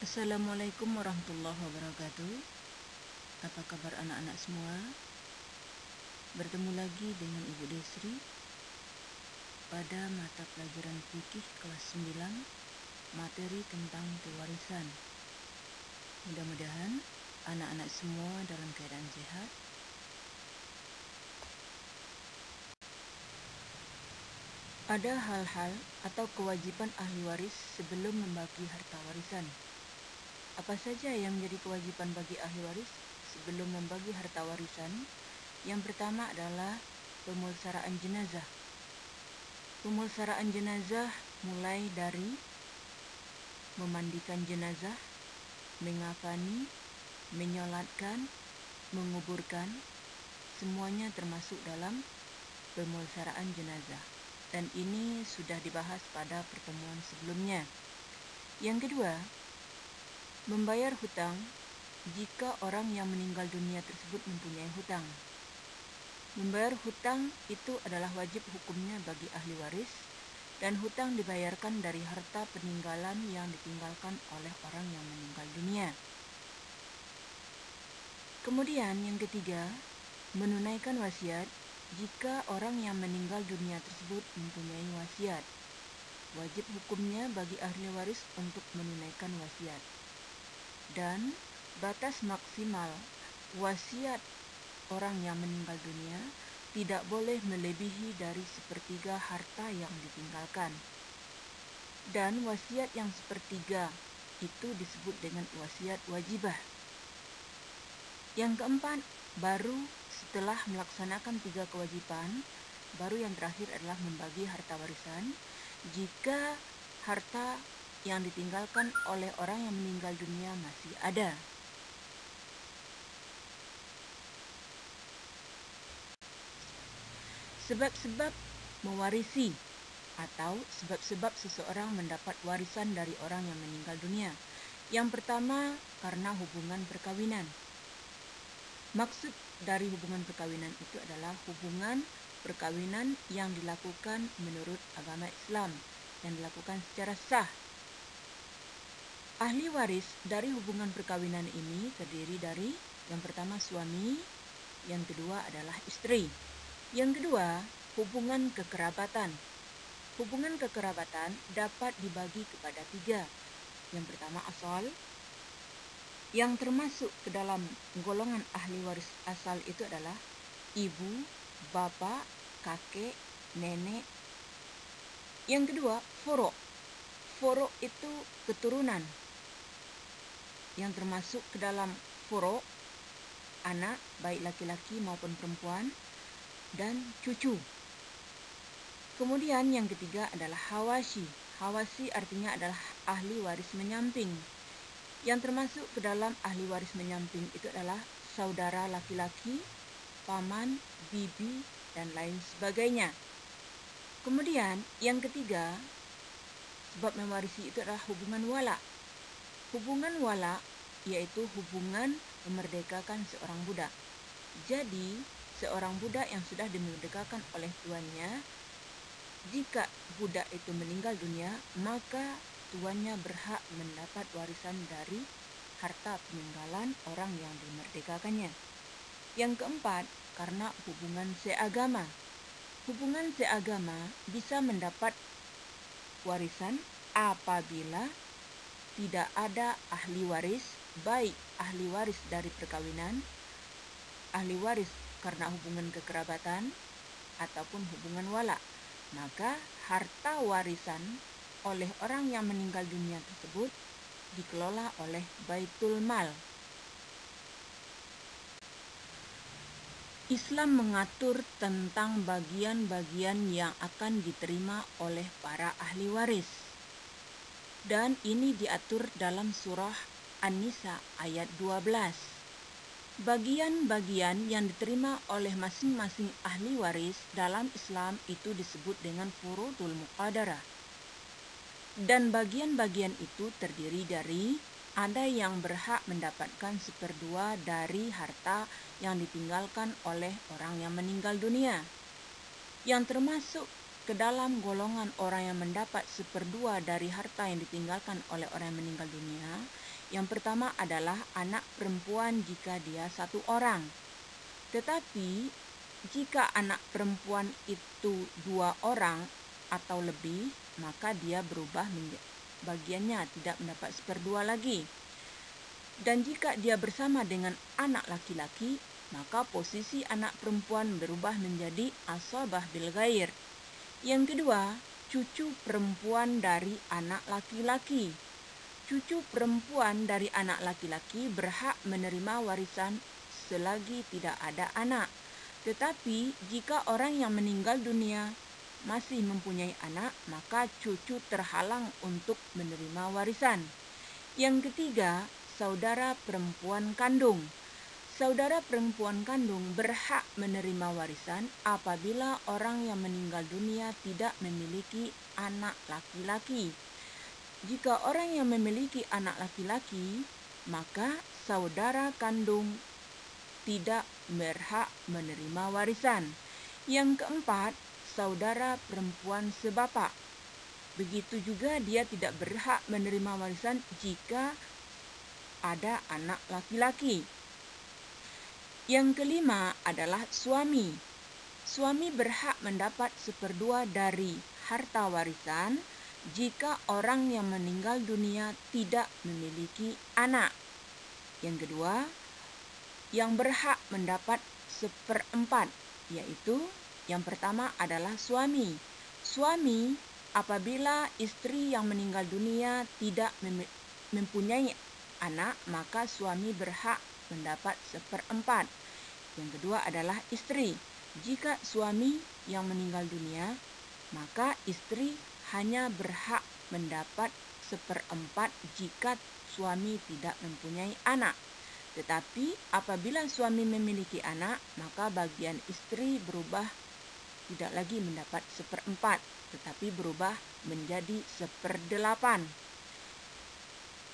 Assalamualaikum warahmatullahi wabarakatuh. Apa kabar anak-anak semua? Bertemu lagi dengan Ibu Desri pada mata pelajaran fikih kelas 9, materi tentang pewarisan. Mudah-mudahan anak-anak semua dalam keadaan sehat. Ada hal-hal atau kewajiban ahli waris sebelum membagi harta warisan. Apa saja yang menjadi kewajiban bagi ahli waris sebelum membagi harta warisan? Yang pertama adalah pemulsaraan jenazah. Pemulsaraan jenazah mulai dari memandikan jenazah, mengafani, menyolatkan, menguburkan, semuanya termasuk dalam pemulsaraan jenazah. Dan ini sudah dibahas pada pertemuan sebelumnya. Yang kedua, membayar hutang jika orang yang meninggal dunia tersebut mempunyai hutang. Membayar hutang itu adalah wajib hukumnya bagi ahli waris, dan hutang dibayarkan dari harta peninggalan yang ditinggalkan oleh orang yang meninggal dunia. Kemudian yang ketiga, menunaikan wasiat jika orang yang meninggal dunia tersebut mempunyai wasiat. Wajib hukumnya bagi ahli waris untuk menunaikan wasiat. Dan batas maksimal wasiat orang yang meninggal dunia tidak boleh melebihi dari sepertiga harta yang ditinggalkan. Dan wasiat yang sepertiga itu disebut dengan wasiat wajibah. Yang keempat, baru setelah melaksanakan 3 kewajiban, baru yang terakhir adalah membagi harta warisan. Jika harta yang ditinggalkan oleh orang yang meninggal dunia masih ada. Sebab-sebab mewarisi atau sebab-sebab seseorang mendapat warisan dari orang yang meninggal dunia. Yang pertama, karena hubungan perkawinan. Maksud dari hubungan perkawinan itu adalah hubungan perkawinan yang dilakukan menurut agama Islam, yang dilakukan secara sah. Ahli waris dari hubungan perkawinan ini terdiri dari yang pertama suami, yang kedua adalah istri. Yang kedua, hubungan kekerabatan. Hubungan kekerabatan dapat dibagi kepada 3. Yang pertama asal, yang termasuk ke dalam golongan ahli waris asal itu adalah ibu, bapak, kakek, nenek. Yang kedua, furu'. Furu' itu keturunan. Yang termasuk ke dalam furu' anak, baik laki-laki maupun perempuan, dan cucu. Kemudian yang ketiga adalah hawasi. Hawasi artinya adalah ahli waris menyamping. Yang termasuk ke dalam ahli waris menyamping itu adalah saudara laki-laki, paman, bibi, dan lain sebagainya. Kemudian yang ketiga, sebab mewarisi itu adalah hubungan wala. Hubungan wala yaitu hubungan memerdekakan seorang budak. Jadi, seorang budak yang sudah dimerdekakan oleh tuannya, jika budak itu meninggal dunia, maka tuannya berhak mendapat warisan dari harta peninggalan orang yang dimerdekakannya. Yang keempat, karena hubungan seagama. Hubungan seagama bisa mendapat warisan apabila tidak ada ahli waris, baik ahli waris dari perkawinan, ahli waris karena hubungan kekerabatan, ataupun hubungan wala. Maka harta warisan oleh orang yang meninggal dunia tersebut dikelola oleh Baitul Mal. Islam mengatur tentang bagian-bagian yang akan diterima oleh para ahli waris. Dan ini diatur dalam surah An-Nisa ayat 12. Bagian-bagian yang diterima oleh masing-masing ahli waris dalam Islam itu disebut dengan furudul muqadarah. Dan bagian-bagian itu terdiri dari ada yang berhak mendapatkan 1/2 dari harta yang ditinggalkan oleh orang yang meninggal dunia. Yang termasuk ke dalam golongan orang yang mendapat 1/2 dari harta yang ditinggalkan oleh orang yang meninggal dunia Yang pertama adalah anak perempuan jika dia satu orang. Tetapi jika anak perempuan itu 2 orang atau lebih, maka dia berubah bagiannya, tidak mendapat 1/2 lagi. Dan jika dia bersama dengan anak laki-laki, maka posisi anak perempuan berubah menjadi asabah bil ghair. Yang kedua, cucu perempuan dari anak laki-laki. Cucu perempuan dari anak laki-laki berhak menerima warisan selagi tidak ada anak. Tetapi jika orang yang meninggal dunia masih mempunyai anak, maka cucu terhalang untuk menerima warisan. Yang ketiga, saudara perempuan kandung. Saudara perempuan kandung berhak menerima warisan apabila orang yang meninggal dunia tidak memiliki anak laki-laki. Jika orang yang memiliki anak laki-laki, maka saudara kandung tidak berhak menerima warisan. Yang keempat, saudara perempuan sebapak. Begitu juga dia tidak berhak menerima warisan jika ada anak laki-laki. Yang kelima adalah suami. Suami berhak mendapat 1/2 dari harta warisan jika orang yang meninggal dunia tidak memiliki anak. Yang kedua, yang berhak mendapat 1/4, yaitu yang pertama adalah suami. Suami apabila istri yang meninggal dunia tidak mempunyai anak, maka suami berhak mendapat 1/4. Yang kedua adalah istri. Jika suami yang meninggal dunia, maka istri hanya berhak mendapat 1/4 jika suami tidak mempunyai anak. Tetapi apabila suami memiliki anak, maka bagian istri berubah tidak lagi mendapat 1/4, tetapi berubah menjadi 1/8.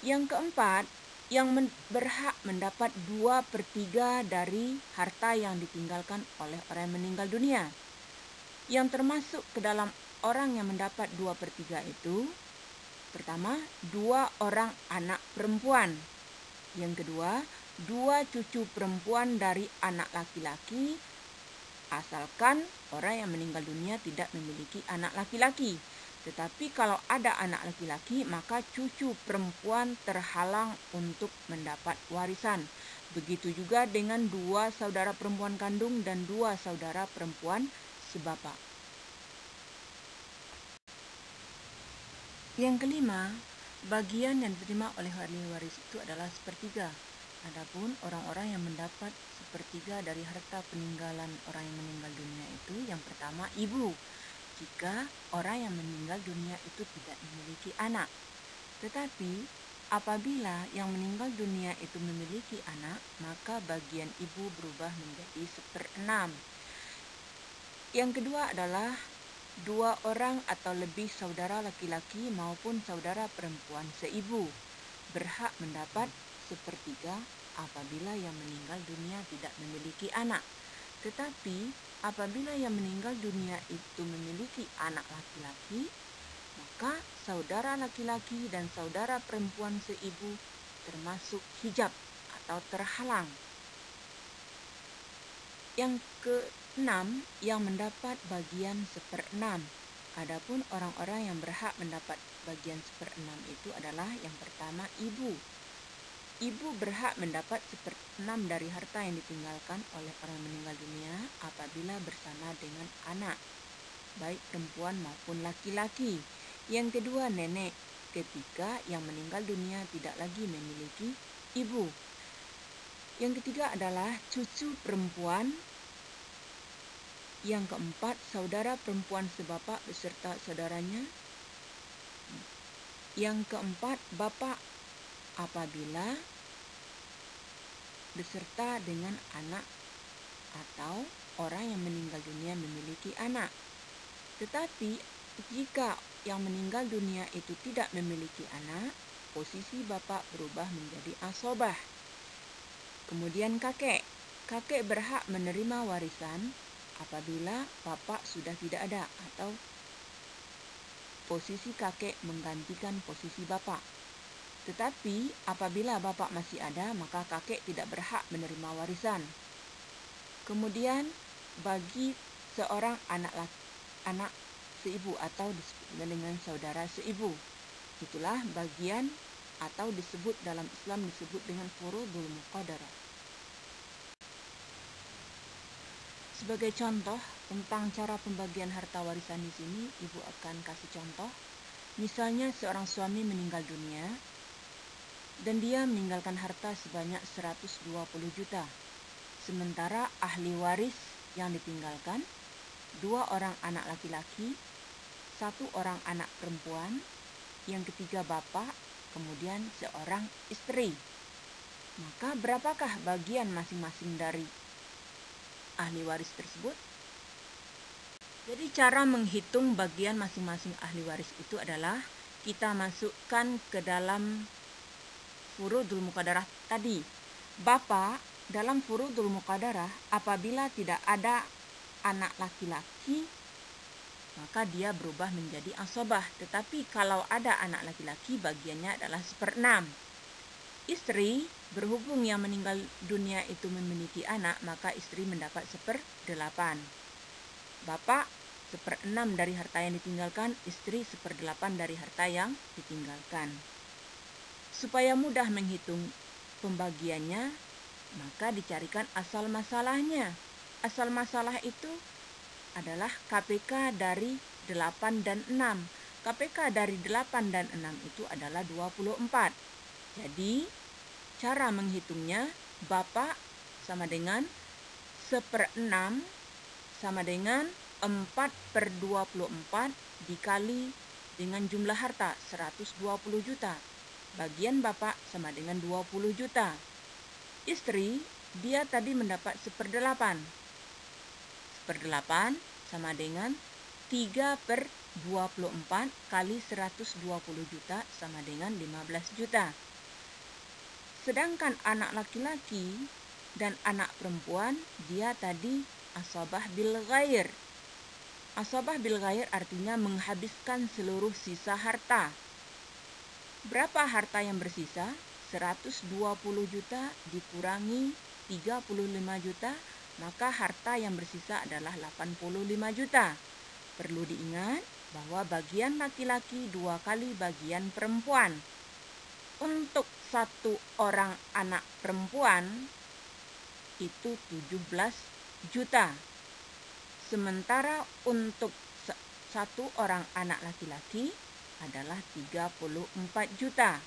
Yang keempat, yang berhak mendapat 2/3 dari harta yang ditinggalkan oleh orang yang meninggal dunia. Yang termasuk ke dalam orang yang mendapat 2/3 itu, pertama, 2 orang anak perempuan. Yang kedua, 2 cucu perempuan dari anak laki-laki, asalkan orang yang meninggal dunia tidak memiliki anak laki-laki. Tetapi kalau ada anak laki-laki, maka cucu perempuan terhalang untuk mendapat warisan. Begitu juga dengan 2 saudara perempuan kandung dan 2 saudara perempuan sebapak. Yang kelima, bagian yang diterima oleh ahli waris itu adalah 1/3. Adapun orang-orang yang mendapat 1/3 dari harta peninggalan orang yang meninggal dunia itu, yang pertama ibu. Jika orang yang meninggal dunia itu tidak memiliki anak. Tetapi apabila yang meninggal dunia itu memiliki anak, maka bagian ibu berubah menjadi 1/6. Yang kedua adalah 2 orang atau lebih saudara laki-laki maupun saudara perempuan seibu berhak mendapat 1/3 apabila yang meninggal dunia tidak memiliki anak. Tetapi apabila yang meninggal dunia itu memiliki anak laki-laki, maka saudara laki-laki dan saudara perempuan seibu termasuk hijab atau terhalang. Yang keenam, yang mendapat bagian 1/6. Adapun orang-orang yang berhak mendapat bagian 1/6 itu adalah yang pertama ibu. Ibu berhak mendapat 1/6 dari harta yang ditinggalkan oleh orang meninggal dunia apabila bersama dengan anak, baik perempuan maupun laki-laki. Yang kedua, nenek, ketika yang meninggal dunia tidak lagi memiliki ibu. Yang ketiga adalah cucu perempuan. Yang keempat, saudara perempuan sebapak beserta saudaranya. Yang keempat, bapak apabila beserta dengan anak atau orang yang meninggal dunia memiliki anak. Tetapi jika yang meninggal dunia itu tidak memiliki anak, posisi bapak berubah menjadi asobah. Kemudian kakek. Kakek berhak menerima warisan apabila bapak sudah tidak ada atau posisi kakek menggantikan posisi bapak. Tetapi apabila bapak masih ada, maka kakek tidak berhak menerima warisan. Kemudian bagi seorang anak seibu atau disebut dengan saudara seibu, itulah bagian atau disebut dalam Islam disebut dengan furudul muqaddarah. Sebagai contoh tentang cara pembagian harta warisan di sini, ibu akan kasih contoh. Misalnya seorang suami meninggal dunia dan dia meninggalkan harta sebanyak 120 juta. Sementara ahli waris yang ditinggalkan 2 orang anak laki-laki, 1 orang anak perempuan, yang ketiga bapak, kemudian seorang istri. Maka berapakah bagian masing-masing dari ahli waris tersebut? Jadi cara menghitung bagian masing-masing ahli waris itu adalah kita masukkan ke dalam furudul muqaddarah tadi. Bapak dalam furudul muqaddarah apabila tidak ada anak laki-laki, maka dia berubah menjadi asabah. Tetapi kalau ada anak laki-laki, bagiannya adalah 1/6. Istri, berhubung yang meninggal dunia itu memiliki anak, maka istri mendapat 1/8. Bapak 1/6 dari harta yang ditinggalkan, istri 1/8 dari harta yang ditinggalkan. Supaya mudah menghitung pembagiannya, maka dicarikan asal masalahnya. Asal masalah itu adalah KPK dari 8 dan 6. KPK dari 8 dan 6 itu adalah 24. Jadi, cara menghitungnya, Bapak sama dengan 1/6 sama dengan 4/24 dikali dengan jumlah harta 120 juta. Bagian Bapak sama dengan 20 juta. Istri, dia tadi mendapat 1/8. 1/8 sama dengan 3/24 kali 120 juta sama dengan 15 juta. Sedangkan anak laki-laki dan anak perempuan, dia tadi asabah bil ghair. Asabah bil ghair artinya menghabiskan seluruh sisa harta. Berapa harta yang bersisa? 120 juta dikurangi 35 juta, maka harta yang bersisa adalah 85 juta. Perlu diingat bahwa bagian laki-laki 2 kali bagian perempuan. Untuk 1 orang anak perempuan itu 17 juta. Sementara untuk 1 orang anak laki-laki adalah 34 juta.